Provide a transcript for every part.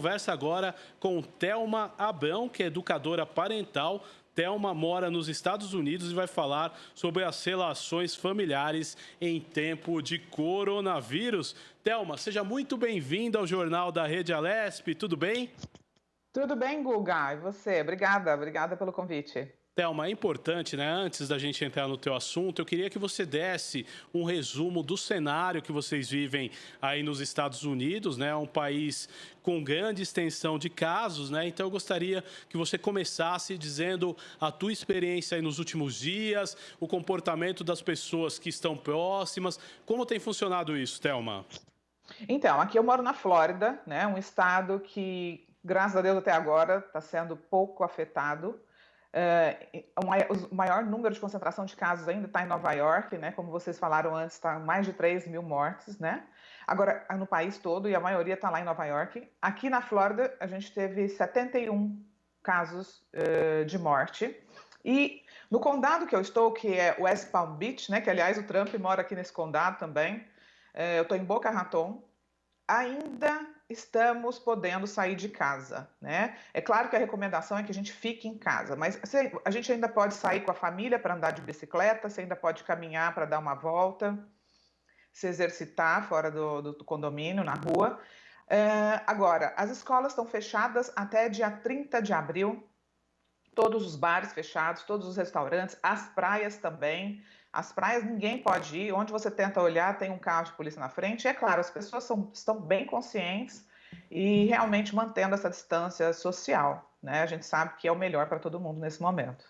Conversa agora com Thelma Abrão, que é educadora parental. Thelma mora nos Estados Unidos e vai falar sobre as relações familiares em tempo de coronavírus. Thelma, seja muito bem-vinda ao Jornal da Rede Alesp, tudo bem? Tudo bem, Guga? E você? Obrigada pelo convite. Thelma, é importante, né? Antes da gente entrar no teu assunto, eu queria que você desse um resumo do cenário que vocês vivem aí nos Estados Unidos, né? Um país com grande extensão de casos, né? Então eu gostaria que você começasse dizendo a tua experiência aí nos últimos dias, o comportamento das pessoas que estão próximas. Como tem funcionado isso, Thelma? Então, aqui eu moro na Flórida, né? Um estado que, graças a Deus, até agora está sendo pouco afetado. O maior número de concentração de casos ainda está em Nova York, né? Como vocês falaram antes, está mais de 3 mil mortes, né? Agora, no país todo, e a maioria está lá em Nova York. Aqui na Flórida, a gente teve 71 casos de morte. E no condado que eu estou, que é West Palm Beach, né? Que, aliás, o Trump mora aqui nesse condado também. Eu estou em Boca Raton. Ainda estamos podendo sair de casa, né? É claro que a recomendação é que a gente fique em casa, mas a gente ainda pode sair com a família para andar de bicicleta, você ainda pode caminhar para dar uma volta, se exercitar fora do condomínio, na rua. Agora, as escolas estão fechadas até dia 30 de abril, todos os bares fechados, todos os restaurantes, as praias também. As praias ninguém pode ir, onde você tenta olhar tem um carro de polícia na frente. E é claro, as pessoas estão bem conscientes e realmente mantendo essa distância social, né? A gente sabe que é o melhor para todo mundo nesse momento.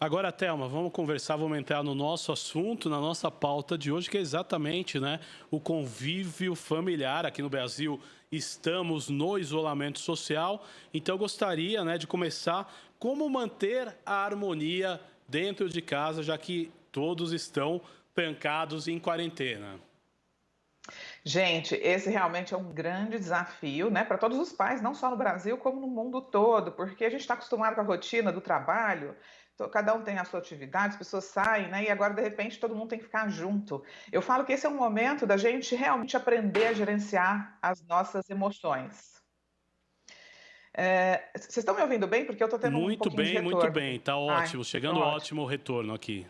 Agora, Thelma, vamos conversar, vamos entrar no nosso assunto, na nossa pauta de hoje, que é exatamente, né, o convívio familiar. Aqui no Brasil estamos no isolamento social, então eu gostaria, né, de começar como manter a harmonia dentro de casa, já que todos estão trancados em quarentena. Gente, esse realmente é um grande desafio, né, para todos os pais, não só no Brasil, como no mundo todo, porque a gente está acostumado com a rotina do trabalho, cada um tem a sua atividade, as pessoas saem, né, e agora, de repente, todo mundo tem que ficar junto. Eu falo que esse é um momento da gente realmente aprender a gerenciar as nossas emoções. Vocês estão me ouvindo bem? Porque eu estou tendo um pouquinho de Muito retorno. bem, tá Ai, ótimo, então chegando ótimo. ótimo o retorno aqui.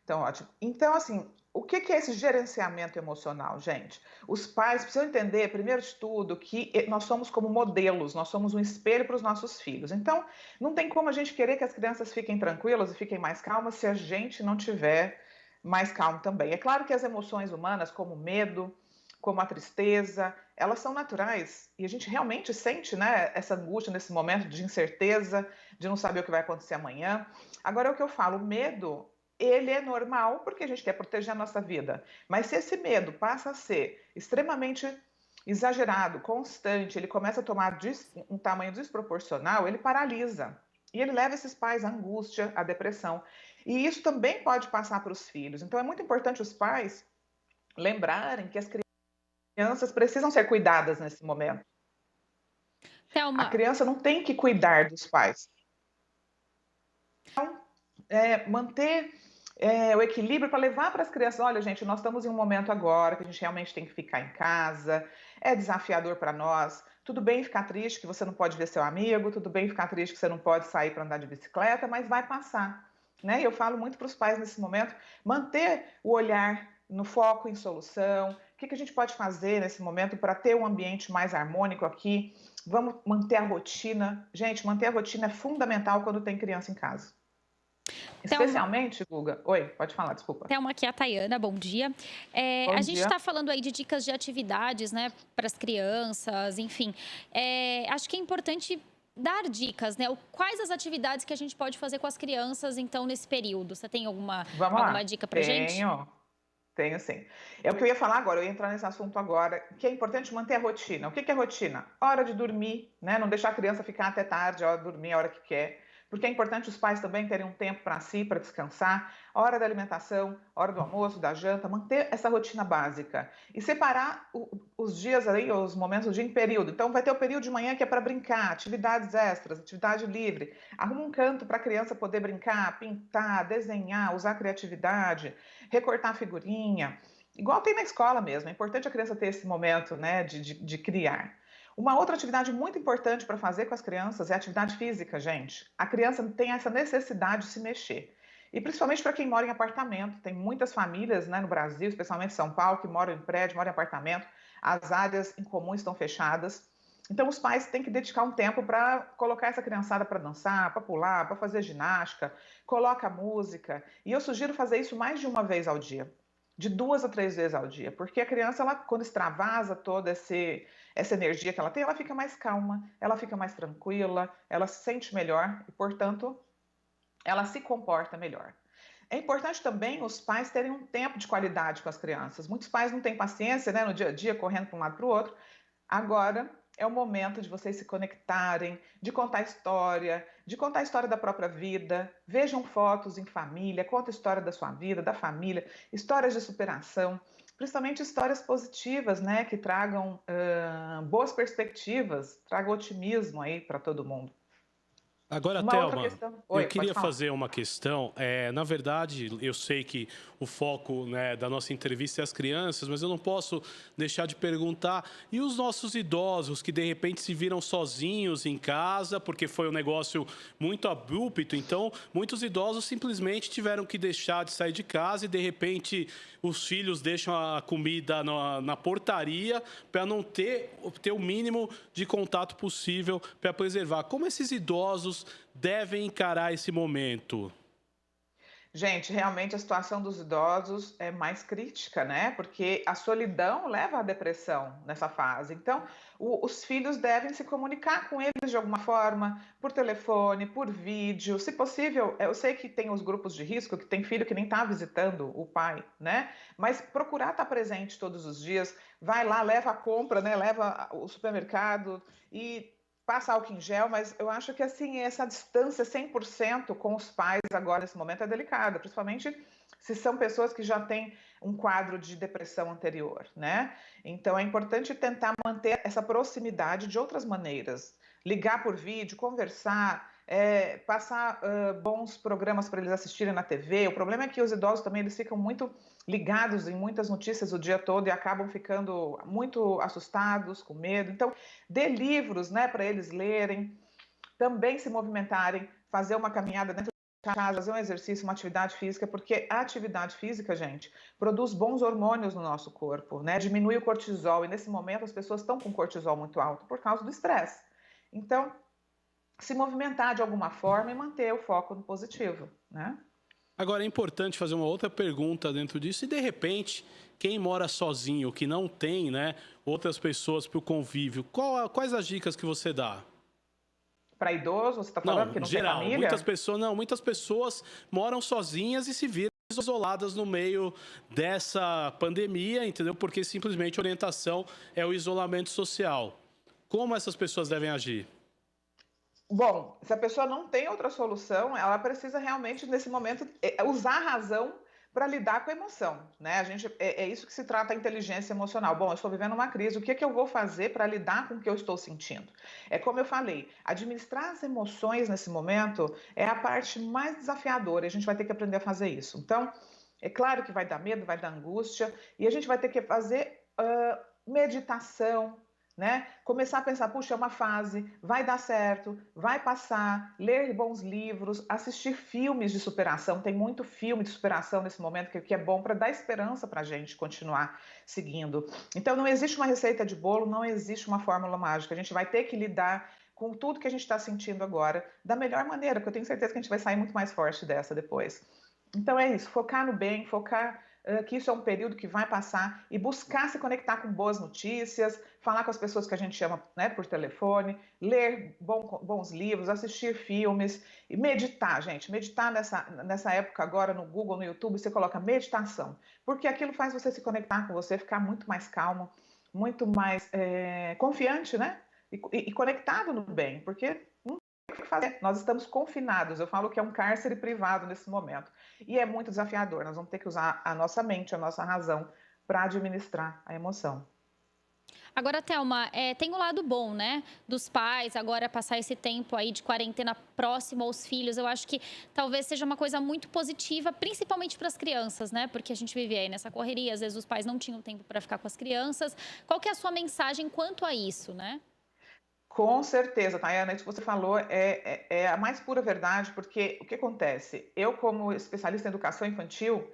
Então, ótimo. Então, assim, o que é esse gerenciamento emocional, gente? Os pais precisam entender, primeiro de tudo, que nós somos como modelos, nós somos um espelho para os nossos filhos. Então, não tem como a gente querer que as crianças fiquem tranquilas e fiquem mais calmas se a gente não tiver mais calmo também. É claro que as emoções humanas, como o medo, como a tristeza, elas são naturais e a gente realmente sente, né, essa angústia nesse momento de incerteza, de não saber o que vai acontecer amanhã. Agora, é o que eu falo, o medo ele é normal porque a gente quer proteger a nossa vida. Mas se esse medo passa a ser extremamente exagerado, constante, ele começa a tomar um tamanho desproporcional, ele paralisa. E ele leva esses pais à angústia, à depressão. E isso também pode passar para os filhos. Então é muito importante os pais lembrarem que as crianças precisam ser cuidadas nesse momento. A Thelma, criança não tem que cuidar dos pais. Manter o equilíbrio para levar para as crianças, olha, gente, nós estamos em um momento agora que a gente realmente tem que ficar em casa, é desafiador para nós. Tudo bem ficar triste que você não pode ver seu amigo, tudo bem ficar triste que você não pode sair para andar de bicicleta, mas vai passar. Né? E eu falo muito para os pais nesse momento, manter o olhar no foco em solução, o que a gente pode fazer nesse momento para ter um ambiente mais harmônico aqui. Vamos manter a rotina. Gente, manter a rotina é fundamental quando tem criança em casa. Thelma, Especialmente, Guga. Oi, pode falar, desculpa. Thelma, aqui é a Tayana, bom dia. Bom A gente dia. está falando aí de dicas de atividades, né, para as crianças, enfim. Acho que é importante dar dicas, né? Quais as atividades que a gente pode fazer com as crianças, então, nesse período? Você tem alguma Vamos lá. dica pra gente? Tenho sim. É o que eu ia falar agora, eu ia entrar nesse assunto agora, que é importante manter a rotina. O que é rotina? Hora de dormir, né? Não deixar a criança ficar até tarde, a hora de dormir, a hora que quer. Porque é importante os pais também terem um tempo para si, para descansar. Hora da alimentação, hora do almoço, da janta, manter essa rotina básica. E separar os dias aí, os momentos do dia em período. Então vai ter o período de manhã que é para brincar, atividades extras, atividade livre. Arruma um canto para a criança poder brincar, pintar, desenhar, usar criatividade, recortar figurinha. Igual tem na escola mesmo. É importante a criança ter esse momento, né, de criar. Uma outra atividade muito importante para fazer com as crianças é a atividade física, gente. A criança tem essa necessidade de se mexer. E principalmente para quem mora em apartamento, tem muitas famílias, né, no Brasil, especialmente em São Paulo, que moram em prédio, moram em apartamento, as áreas em comum estão fechadas. Então, os pais têm que dedicar um tempo para colocar essa criançada para dançar, para pular, para fazer ginástica, coloca música. E eu sugiro fazer isso mais de uma vez ao dia, de 2 a 3 vezes ao dia, porque a criança, ela, quando extravasa toda essa energia que ela tem, ela fica mais calma, ela fica mais tranquila, ela se sente melhor e, portanto, ela se comporta melhor. É importante também os pais terem um tempo de qualidade com as crianças. Muitos pais não têm paciência, né, no dia a dia, correndo para um lado para o outro. Agora é o momento de vocês se conectarem, de contar a história da própria vida. Vejam fotos em família, conta a história da sua vida, da família, histórias de superação, principalmente histórias positivas, né, que tragam boas perspectivas, tragam otimismo aí para todo mundo. Agora, Uma outra Thelma, questão. eu Oi, pode queria falar. fazer uma questão. Na verdade, eu sei que o foco, né, da nossa entrevista é as crianças, mas eu não posso deixar de perguntar. E os nossos idosos que de repente se viram sozinhos em casa, porque foi um negócio muito abrupto. Então, muitos idosos simplesmente tiveram que deixar de sair de casa e de repente os filhos deixam a comida na portaria para não ter o mínimo de contato possível para preservar. Como esses idosos devem encarar esse momento? Gente, realmente a situação dos idosos é mais crítica, né? Porque a solidão leva à depressão nessa fase. Então, os filhos devem se comunicar com eles de alguma forma, por telefone, por vídeo. Se possível, eu sei que tem os grupos de risco, que tem filho que nem está visitando o pai, né? Mas procurar estar presente todos os dias, vai lá, leva a compra, né? Leva o supermercado e passa álcool em gel, mas eu acho que assim, essa distância 100% com os pais agora nesse momento é delicada, principalmente se são pessoas que já têm um quadro de depressão anterior, né? Então é importante tentar manter essa proximidade de outras maneiras. Ligar por vídeo, conversar, passar bons programas para eles assistirem na TV. O problema é que os idosos também eles ficam muito ligados em muitas notícias o dia todo e acabam ficando muito assustados, com medo. Então, dê livros, né, para eles lerem, também se movimentarem, fazer uma caminhada dentro de casa, fazer um exercício, uma atividade física, porque a atividade física, gente, produz bons hormônios no nosso corpo, né? Diminui o cortisol e nesse momento as pessoas estão com cortisol muito alto por causa do estresse. Então, se movimentar de alguma forma e manter o foco no positivo, né? Agora, é importante fazer uma outra pergunta dentro disso. E, de repente, quem mora sozinho, que não tem, né, outras pessoas para o convívio, quais as dicas que você dá? Para idoso, você está falando que Não, não tem geral. família? Muitas pessoas moram sozinhas e se viram isoladas no meio dessa pandemia, entendeu? Porque simplesmente a orientação é o isolamento social. Como essas pessoas devem agir? Bom, se a pessoa não tem outra solução, ela precisa realmente, nesse momento, usar a razão para lidar com a emoção, né? É isso que se trata a inteligência emocional. Bom, eu estou vivendo uma crise, o que é que eu vou fazer para lidar com o que eu estou sentindo? É como eu falei, administrar as emoções nesse momento é a parte mais desafiadora, e a gente vai ter que aprender a fazer isso. Então, é claro que vai dar medo, vai dar angústia, e a gente vai ter que fazer meditação, né? Começar a pensar, puxa, é uma fase, vai dar certo, vai passar, ler bons livros, assistir filmes de superação. Tem muito filme de superação nesse momento que é bom para dar esperança para a gente continuar seguindo. Então, não existe uma receita de bolo, não existe uma fórmula mágica. A gente vai ter que lidar com tudo que a gente está sentindo agora da melhor maneira, porque eu tenho certeza que a gente vai sair muito mais forte dessa depois. Então, é isso, focar no bem, focar que isso é um período que vai passar e buscar se conectar com boas notícias, falar com as pessoas que a gente chama, né, por telefone, ler bons livros, assistir filmes e meditar, gente. Meditar nessa época agora no Google, no YouTube, você coloca meditação, porque aquilo faz você se conectar com você, ficar muito mais calmo, muito mais confiante, né? E conectado no bem, porque o que fazer? Nós estamos confinados. Eu falo que é um cárcere privado nesse momento. E é muito desafiador. Nós vamos ter que usar a nossa mente, a nossa razão para administrar a emoção. Agora, Thelma, tem o lado bom, né? Dos pais, agora passar esse tempo aí de quarentena próximo aos filhos. Eu acho que talvez seja uma coisa muito positiva, principalmente para as crianças, né? Porque a gente vive aí nessa correria, às vezes os pais não tinham tempo para ficar com as crianças. Qual que é a sua mensagem quanto a isso, né? Com certeza, Tayana, isso que você falou é a mais pura verdade, porque o que acontece? Eu, como especialista em educação infantil,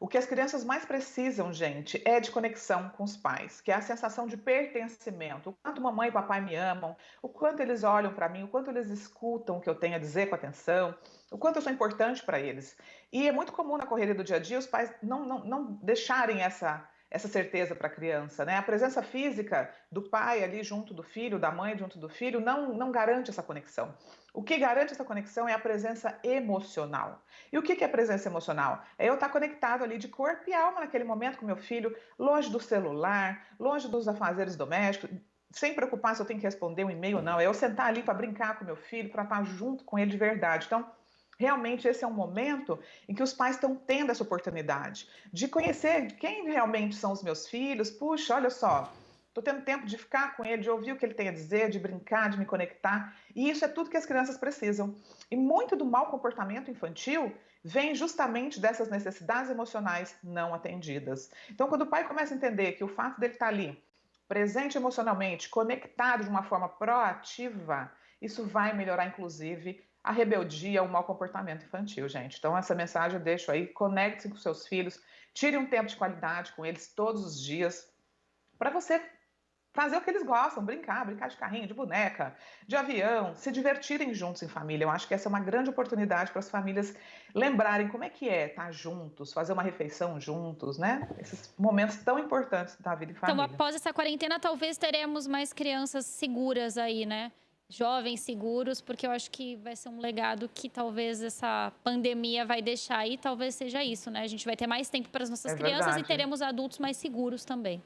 o que as crianças mais precisam, gente, é de conexão com os pais, que é a sensação de pertencimento. O quanto mamãe e papai me amam, o quanto eles olham para mim, o quanto eles escutam o que eu tenho a dizer com atenção, o quanto eu sou importante para eles. E é muito comum na correria do dia a dia os pais não deixarem essa certeza para a criança, né? A presença física do pai ali junto do filho, da mãe junto do filho, não garante essa conexão. O que garante essa conexão é a presença emocional. E o que é presença emocional? É eu estar conectado ali de corpo e alma naquele momento com meu filho, longe do celular, longe dos afazeres domésticos, sem preocupar se eu tenho que responder um e-mail ou não. É eu sentar ali para brincar com meu filho, para estar junto com ele de verdade. Então, realmente esse é um momento em que os pais estão tendo essa oportunidade de conhecer quem realmente são os meus filhos. Puxa, olha só, estou tendo tempo de ficar com ele, de ouvir o que ele tem a dizer, de brincar, de me conectar. E isso é tudo que as crianças precisam. E muito do mau comportamento infantil vem justamente dessas necessidades emocionais não atendidas. Então, quando o pai começa a entender que o fato dele estar ali, presente emocionalmente, conectado de uma forma proativa, isso vai melhorar, inclusive, a rebeldia, o mau comportamento infantil, gente. Então, essa mensagem eu deixo aí, conecte-se com seus filhos, tire um tempo de qualidade com eles todos os dias, para você fazer o que eles gostam, brincar de carrinho, de boneca, de avião, se divertirem juntos em família. Eu acho que essa é uma grande oportunidade para as famílias lembrarem como é que é estar juntos, fazer uma refeição juntos, né? Esses momentos tão importantes da vida em Então, família. após essa quarentena, talvez teremos mais crianças seguras aí, né? Jovens seguros, porque eu acho que vai ser um legado que talvez essa pandemia vai deixar aí, talvez seja isso, né? A gente vai ter mais tempo para as nossas crianças Verdade. e teremos adultos mais seguros também.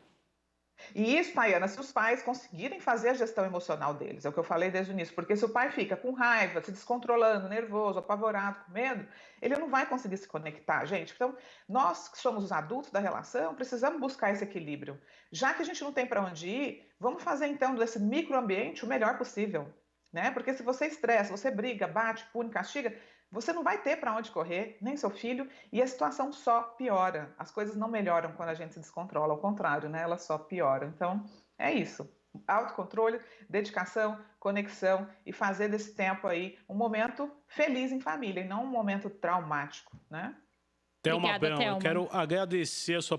E isso, Tayana, se os pais conseguirem fazer a gestão emocional deles, é o que eu falei desde o início, porque se o pai fica com raiva, se descontrolando, nervoso, apavorado, com medo, ele não vai conseguir se conectar, gente. Então, nós que somos os adultos da relação, precisamos buscar esse equilíbrio. Já que a gente não tem para onde ir, vamos fazer então desse microambiente o melhor possível, né? Porque se você estressa, você briga, bate, pune, castiga, você não vai ter para onde correr, nem seu filho, e a situação só piora. As coisas não melhoram quando a gente se descontrola, ao contrário, né? Elas só pioram. Então, é isso. Autocontrole, dedicação, conexão e fazer desse tempo aí um momento feliz em família e não um momento traumático, né? Thelma Obrigada, Abrão, eu Thelma. quero agradecer a sua